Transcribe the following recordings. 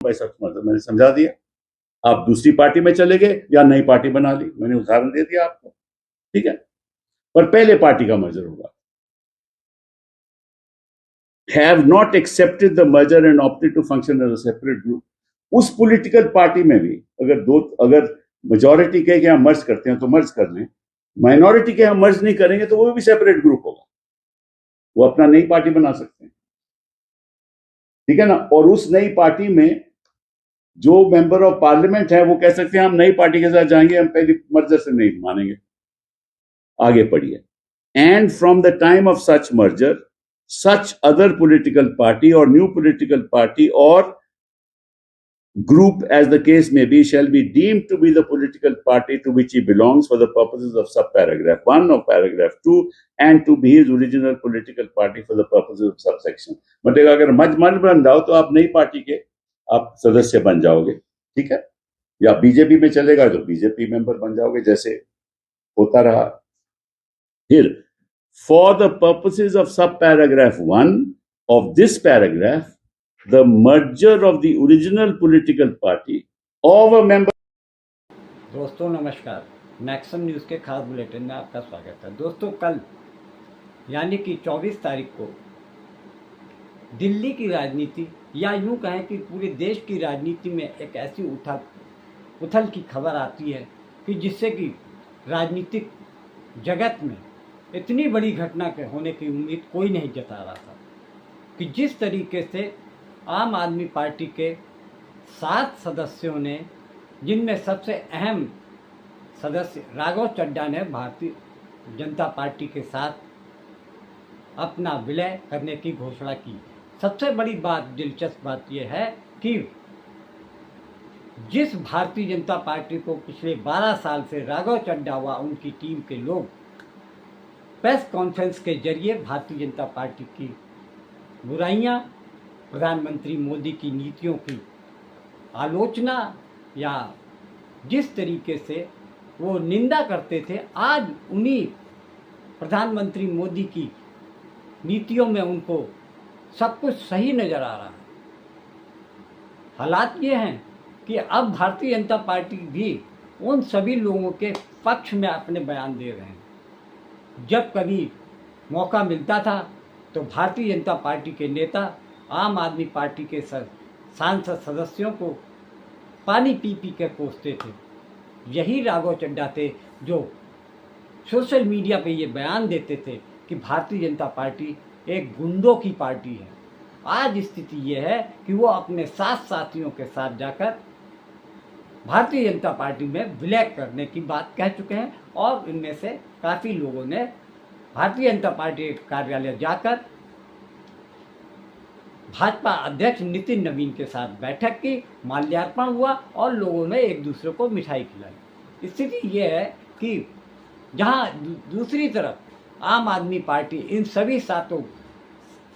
भाई सब मैंने समझा दिया, आप दूसरी पार्टी में चले गए या नई पार्टी बना ली, मैंने उदाहरण दे दिया आपको, ठीक है। पर पहले पार्टी का मर्जर होगा। Have not accepted the merger and opted to function as a separate group, उस पॉलिटिकल पार्टी में भी अगर मेजोरिटी कहे कि हम मर्ज करते हैं तो मर्ज कर लें, माइनॉरिटी के हम मर्ज नहीं करेंगे तो वो भी सेपरेट ग्रुप होगा, वो अपना नई पार्टी बना सकते हैं, ठीक है ना। और उस नई पार्टी में जो मेंबर ऑफ पार्लियामेंट है वो कह सकते हैं हम नई पार्टी के साथ जाएंगे, हम पहली मर्जर से नहीं मानेंगे। आगे पढ़िए। And from the time of such merger such other political party और न्यू पॉलिटिकल पार्टी और group as the case may be shall be deemed to be the political party to which he belongs for the purposes of subparagraph 1 of paragraph 2 and to be his original political party for the purposes of subsection। मतलब अगर मर्ज बन जाओ तो आप नई party के आप सदस्य बन जाओगे, ठीक है, या बीजेपी में चलेगा तो बीजेपी मेंबर बन जाओगे, जैसे होता रहा। फिर फॉर द पर्पसेस ऑफ सब paragraph 1 of this paragraph the merger of the original political party of a member। दोस्तों नमस्कार, मैक्सिम न्यूज़ के खास बुलेटिन में आपका स्वागत है। दोस्तों कल यानी कि 24 तारीख को दिल्ली की राजनीति या यूँ कहें कि पूरे देश की राजनीति में एक ऐसी उथल की खबर आती है कि जिससे कि राजनीतिक जगत में इतनी बड़ी घटना के होने की उम्मीद कोई नहीं जता रहा था कि जिस तरीके से आम आदमी पार्टी के 7 सदस्यों ने, जिनमें सबसे अहम सदस्य राघव चड्ढा ने भारतीय जनता पार्टी के साथ अपना विलय करने की घोषणा की। सबसे बड़ी बात, दिलचस्प बात यह है कि जिस भारतीय जनता पार्टी को पिछले 12 साल से राघव चड्ढा व उनकी टीम के लोग प्रेस कॉन्फ्रेंस के जरिए भारतीय जनता पार्टी की बुराइयां, प्रधानमंत्री मोदी की नीतियों की आलोचना या जिस तरीके से वो निंदा करते थे, आज उन्हीं प्रधानमंत्री मोदी की नीतियों में उनको सब कुछ सही नज़र आ रहा है। हालात ये हैं कि अब भारतीय जनता पार्टी भी उन सभी लोगों के पक्ष में अपने बयान दे रहे हैं। जब कभी मौका मिलता था तो भारतीय जनता पार्टी के नेता आम आदमी पार्टी के सांसद सदस्यों को पानी पी पी कर कोसते थे। यही राघव चड्ढा थे जो सोशल मीडिया पे ये बयान देते थे कि भारतीय जनता पार्टी एक गुंडों की पार्टी है। आज स्थिति ये है कि वो अपने 7 साथियों के साथ जाकर भारतीय जनता पार्टी में विलय करने की बात कह चुके हैं और इनमें से काफ़ी लोगों ने भारतीय जनता पार्टी कार्यालय जाकर भाजपा अध्यक्ष नितिन नवीन के साथ बैठक की, माल्यार्पण हुआ और लोगों ने एक दूसरे को मिठाई खिलाई। स्थिति ये है कि जहां दूसरी तरफ आम आदमी पार्टी इन सभी 7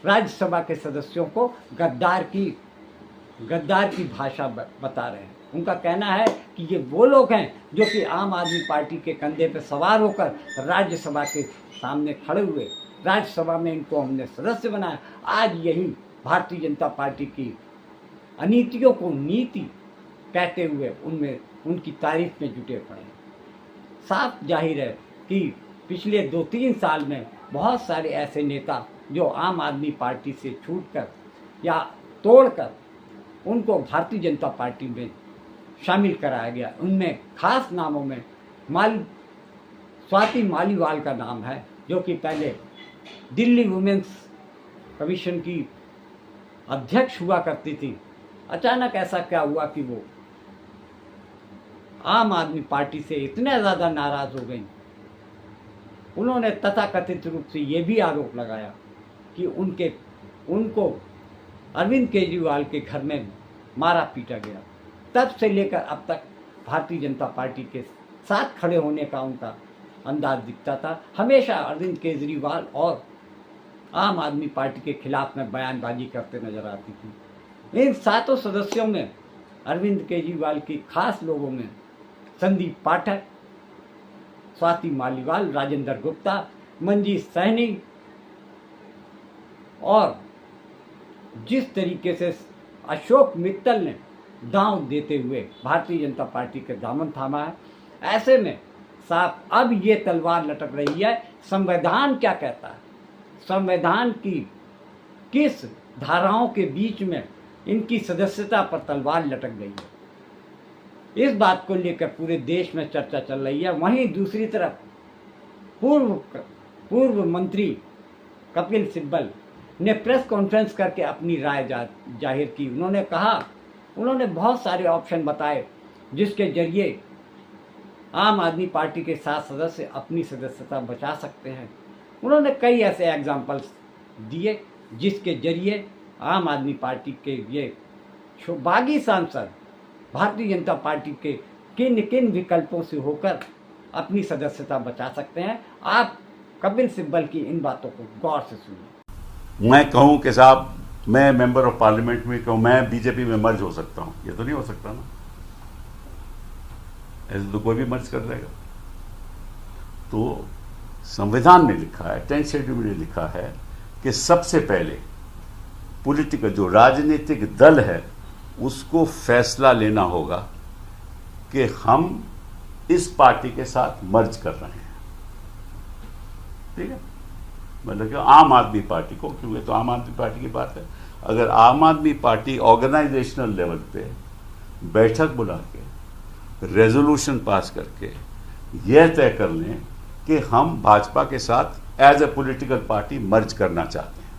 राज्यसभा के सदस्यों को गद्दार की भाषा बता रहे हैं। उनका कहना है कि ये वो लोग हैं जो कि आम आदमी पार्टी के कंधे पर सवार होकर राज्यसभा के सामने खड़े हुए, राज्यसभा में इनको हमने सदस्य बनाया। आज यही भारतीय जनता पार्टी की अनीतियों को नीति कहते हुए उनमें उनकी तारीफ में जुटे पड़े। साफ जाहिर है कि पिछले 2-3 साल में बहुत सारे ऐसे नेता जो आम आदमी पार्टी से छूटकर या तोड़कर उनको भारतीय जनता पार्टी में शामिल कराया गया। उनमें खास नामों में स्वाति मालीवाल का नाम है, जो कि पहले दिल्ली वुमेन्स कमीशन की अध्यक्ष हुआ करती थी। अचानक ऐसा क्या हुआ कि वो आम आदमी पार्टी से इतने ज़्यादा नाराज़ हो गई, उन्होंने तथाकथित रूप से ये भी आरोप लगाया कि उनको अरविंद केजरीवाल के घर में मारा पीटा गया। तब से लेकर अब तक भारतीय जनता पार्टी के साथ खड़े होने का उनका अंदाज दिखता था। हमेशा अरविंद केजरीवाल और आम आदमी पार्टी के खिलाफ में बयानबाजी करते नजर आती थी। इन 7 सदस्यों में अरविंद केजरीवाल की खास लोगों में संदीप पाठक, स्वाति मालीवाल, राजेंद्र गुप्ता, मंजीत सहनी और जिस तरीके से अशोक मित्तल ने दांव देते हुए भारतीय जनता पार्टी के दामन थामा है। ऐसे में साहब अब ये तलवार लटक रही है, संविधान क्या कहता है, संविधान की किस धाराओं के बीच में इनकी सदस्यता पर तलवार लटक गई है, इस बात को लेकर पूरे देश में चर्चा चल रही है। वहीं दूसरी तरफ पूर्व मंत्री कपिल सिब्बल ने प्रेस कॉन्फ्रेंस करके अपनी राय जाहिर की। उन्होंने बहुत सारे ऑप्शन बताए जिसके जरिए आम आदमी पार्टी के 7 सदस्य अपनी सदस्यता बचा सकते हैं। उन्होंने कई ऐसे एग्जाम्पल्स दिए जिसके जरिए आम आदमी पार्टी के ये बागी सांसद भारतीय जनता पार्टी के किन किन विकल्पों से होकर अपनी सदस्यता बचा सकते हैं। आप कपिल सिब्बल की इन बातों को गौर से सुनिए। मैं कहूं कि साहब मैं मेंबर ऑफ पार्लियामेंट में कहूं मैं बीजेपी में मर्ज हो सकता हूं, ये तो नहीं हो सकता ना, ऐसे तो कोई भी मर्ज कर देगा। तो संविधान में लिखा है, 10th शेड्यूल में लिखा है कि सबसे पहले पॉलिटिकल जो राजनीतिक दल है उसको फैसला लेना होगा कि हम इस पार्टी के साथ मर्ज कर रहे हैं। ठीक है, मतलब कि आम आदमी पार्टी को, क्योंकि तो आम आदमी पार्टी की बात है, अगर आम आदमी पार्टी ऑर्गेनाइजेशनल लेवल पे बैठक बुला के रेजोल्यूशन पास करके यह तय कर लें कि हम भाजपा के साथ as a political party merge करना चाहते हैं,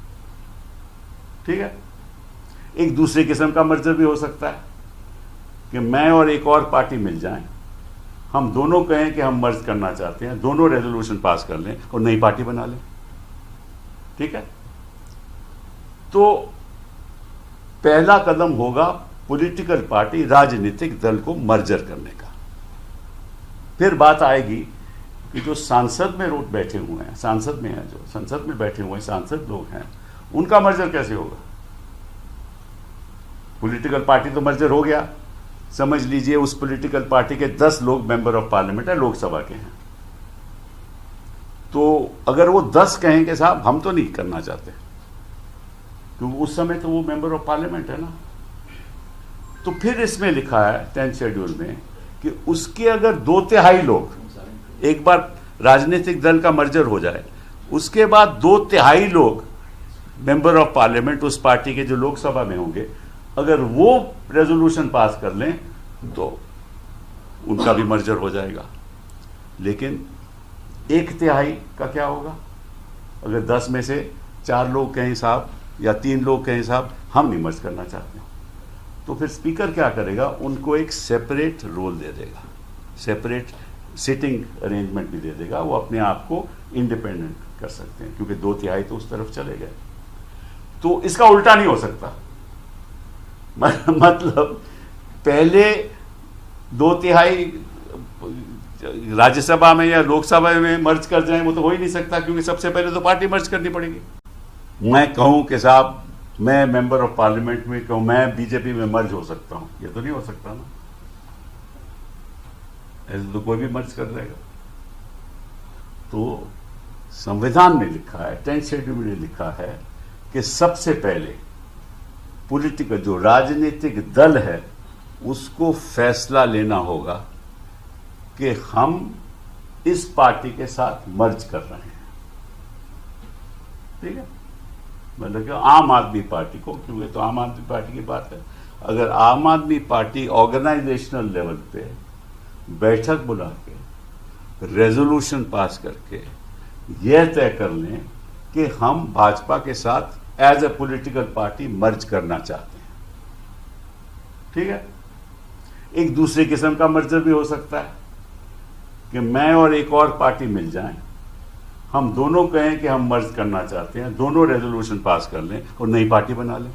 ठीक है, एक दूसरे किस्म का मर्जर भी हो सकता है कि मैं और एक और पार्टी मिल जाएं, हम दोनों कहें कि हम मर्ज करना चाहते हैं, दोनों रेजोल्यूशन पास कर लें और नई पार्टी बना लें। ठीक है, तो पहला कदम होगा पॉलिटिकल पार्टी राजनीतिक दल को मर्जर करने का। फिर बात आएगी कि जो सांसद में रोड बैठे हुए हैं, सांसद में हैं, जो संसद में बैठे हुए सांसद लोग हैं, उनका मर्जर कैसे होगा। पॉलिटिकल पार्टी तो मर्जर हो गया, समझ लीजिए उस पॉलिटिकल पार्टी के 10 लोग मेंबर ऑफ पार्लियामेंट है, लोकसभा के हैं। तो अगर वो 10 कहें कि साहब हम तो नहीं करना चाहते, क्योंकि उस समय तो वो मेंबर ऑफ पार्लियामेंट है ना, तो फिर इसमें लिखा है 10th शेड्यूल में कि उसके अगर 2/3 लोग, एक बार राजनीतिक दल का मर्जर हो जाए उसके बाद 2/3 लोग मेंबर ऑफ पार्लियामेंट उस पार्टी के जो लोकसभा में होंगे, अगर वो रेजोल्यूशन पास कर लें तो उनका भी मर्जर हो जाएगा। लेकिन 1/3 का क्या होगा, अगर 10 में से 4 लोग कहें साहब या 3 लोग कहें साहब हम नहीं मर्ज करना चाहते, तो फिर स्पीकर क्या करेगा, उनको एक सेपरेट रोल दे देगा, सेपरेट सिटिंग अरेंजमेंट भी दे देगा, वो अपने आप को इंडिपेंडेंट कर सकते हैं, क्योंकि 2/3 तो उस तरफ चले गए। तो इसका उल्टा नहीं हो सकता, मतलब पहले 2/3 राज्यसभा में या लोकसभा में मर्ज कर जाए, वो तो हो ही नहीं सकता, क्योंकि सबसे पहले तो पार्टी मर्ज करनी पड़ेगी। मैं कहूं कि साहब मैं मेंबर ऑफ पार्लियामेंट में कहूं मैं बीजेपी में मर्ज हो सकता हूं, ये तो नहीं हो सकता ना, ऐसे तो कोई भी मर्ज कर देगा। तो संविधान में लिखा है, 10th शेड्यूल में लिखा है कि सबसे पहले पॉलिटिकल जो राजनीतिक दल है उसको फैसला लेना होगा कि हम इस पार्टी के साथ मर्ज कर रहे हैं। ठीक है, मतलब कि आम आदमी पार्टी को, क्योंकि तो आम आदमी पार्टी की बात है, अगर आम आदमी पार्टी ऑर्गेनाइजेशनल लेवल पे बैठक बुला के रेजोल्यूशन पास करके यह तय कर लें कि हम भाजपा के साथ as a political party merge करना चाहते हैं, ठीक है, एक दूसरे किस्म का मर्जर भी हो सकता है कि मैं और एक और पार्टी मिल जाएं, हम दोनों कहें कि हम मर्ज करना चाहते हैं, दोनों रेजोल्यूशन पास कर लें और नई पार्टी बना लें।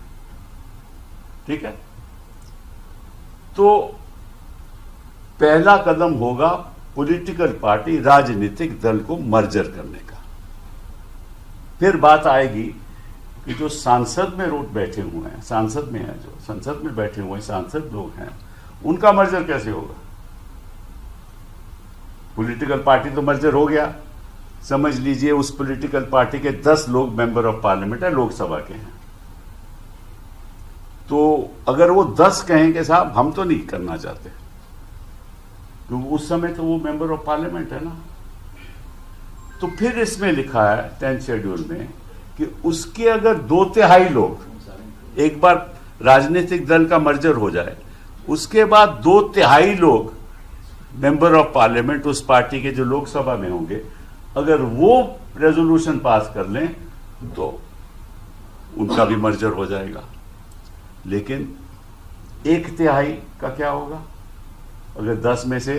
ठीक है, तो पहला कदम होगा पॉलिटिकल पार्टी राजनीतिक दल को मर्जर करने का। फिर बात आएगी कि जो सांसद में रोड बैठे हुए हैं, सांसद में हैं, जो संसद में बैठे हुए सांसद लोग हैं, उनका मर्जर कैसे होगा। पॉलिटिकल पार्टी तो मर्जर हो गया, समझ लीजिए उस पॉलिटिकल पार्टी के 10 लोग मेंबर ऑफ पार्लियामेंट है, लोकसभा के हैं। तो अगर वो 10 कहें कि साहब हम तो नहीं करना चाहते, क्योंकि उस समय तो वो मेंबर ऑफ पार्लियामेंट है ना, तो फिर इसमें लिखा है 10th शेड्यूल में कि उसके अगर 2/3 लोग, एक बार राजनीतिक दल का मर्जर हो जाए उसके बाद 2/3 लोग मेंबर ऑफ पार्लियामेंट उस पार्टी के जो लोकसभा में होंगे, अगर वो रेजोल्यूशन पास कर लें तो उनका भी मर्जर हो जाएगा। लेकिन 1/3 का क्या होगा? अगर 10 में से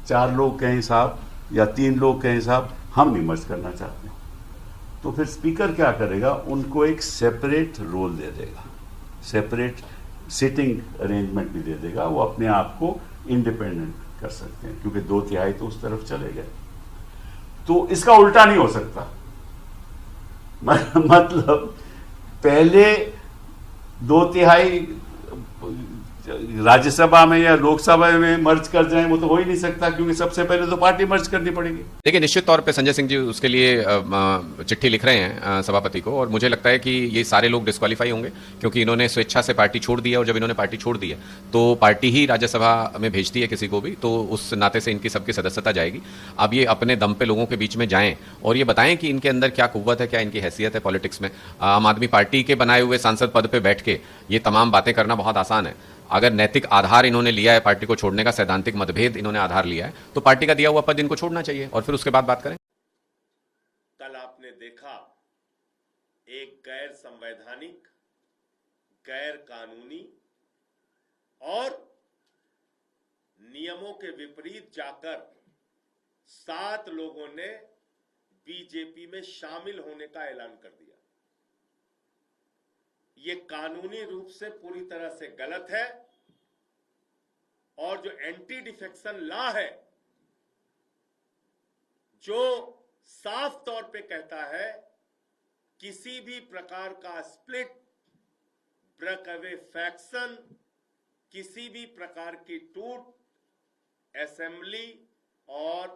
4 लोग कहें साहब या 3 लोग कहें साहब हम नहीं मर्ज करना चाहते, तो फिर स्पीकर क्या करेगा? उनको एक सेपरेट रोल दे देगा, सेपरेट सिटिंग अरेंजमेंट भी दे देगा, वो अपने आप को इंडिपेंडेंट कर सकते हैं, क्योंकि 2/3 तो उस तरफ चले गए। तो इसका उल्टा नहीं हो सकता। मतलब पहले 2/3 राज्यसभा में या लोकसभा में मर्ज कर जाएं, वो तो हो ही नहीं सकता, क्योंकि सबसे पहले तो पार्टी मर्ज करनी पड़ेगी। देखिए, निश्चित तौर पे संजय सिंह जी उसके लिए चिट्ठी लिख रहे हैं सभापति को, और मुझे लगता है कि ये सारे लोग डिस्क्वालीफाई होंगे, क्योंकि इन्होंने स्वेच्छा से पार्टी छोड़ दी है, और जब इन्होंने पार्टी छोड़ दी है तो पार्टी ही राज्यसभा में भेजती है किसी को भी, तो उस नाते से इनकी सबकी सदस्यता जाएगी। अब ये अपने दम पे लोगों के बीच में जाएं और ये बताएं कि इनके अंदर क्या कुव्वत है, क्या इनकी हैसियत है पॉलिटिक्स में। आम आदमी पार्टी के बनाए हुए सांसद पद पे बैठ के ये तमाम बातें करना बहुत आसान है। अगर नैतिक आधार इन्होंने लिया है पार्टी को छोड़ने का, सैद्धांतिक मतभेद इन्होंने आधार लिया है, तो पार्टी का दिया हुआ पद इनको छोड़ना चाहिए और फिर उसके बाद बात करें। कल आपने देखा एक गैर संवैधानिक, गैर कानूनी और नियमों के विपरीत जाकर 7 लोगों ने बीजेपी में शामिल होने का ऐलान कर दिया। ये कानूनी रूप से पूरी तरह से गलत है, और जो एंटी डिफेक्शन लॉ है, जो साफ तौर पे कहता है किसी भी प्रकार का स्प्लिट, ब्रेक अवे फैक्शन, किसी भी प्रकार की टूट असेंबली और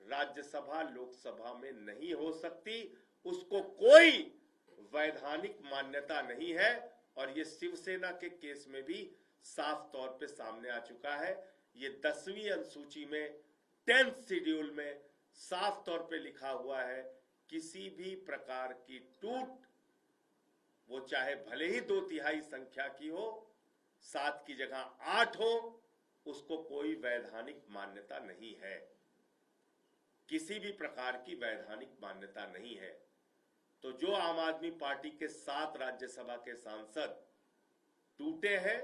राज्यसभा लोकसभा में नहीं हो सकती, उसको कोई वैधानिक मान्यता नहीं है। और ये शिवसेना के केस में भी साफ तौर पे सामने आ चुका है। ये 10वीं अनुसूची में 10th शेड्यूल में साफ तौर पे लिखा हुआ है, किसी भी प्रकार की टूट, वो चाहे भले ही 2/3 संख्या की हो, 7 की जगह 8 हो, उसको कोई वैधानिक मान्यता नहीं है, किसी भी प्रकार की वैधानिक मान्यता नहीं है। तो जो आम आदमी पार्टी के 7 राज्यसभा के सांसद टूटे हैं,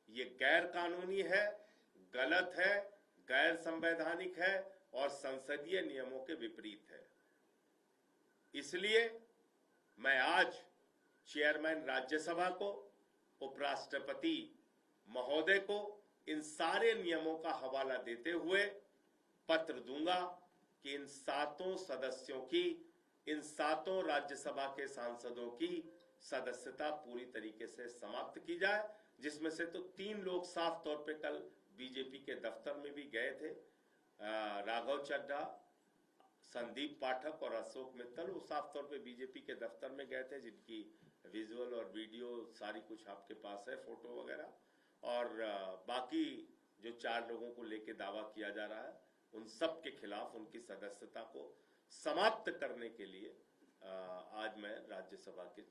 ये गैर कानूनी है, गलत है, गैर संवैधानिक है और संसदीय नियमों के विपरीत है। इसलिए मैं आज चेयरमैन राज्यसभा को, उपराष्ट्रपति महोदय को इन सारे नियमों का हवाला देते हुए पत्र दूंगा कि इन 7 सदस्यों की, इन 7 राज्यसभा के सांसदों की सदस्यता पूरी तरीके से समाप्त की जाए, जिसमें से तो 3 लोग साफ तौर पे कल बीजेपी के दफ्तर में भी गए थे, राघव चड्ढा, संदीप पाठक और अशोक मित्तल, वो साफ तौर पे बीजेपी के दफ्तर में गए थे, जिनकी विजुअल और वीडियो सारी कुछ आपके पास है, फोटो वगैरह। और बाकी जो 4 लोगों को लेके दावा किया जा रहा है, उन सब के खिलाफ उनकी सदस्यता को समाप्त करने के लिए आज मैं राज्यसभा के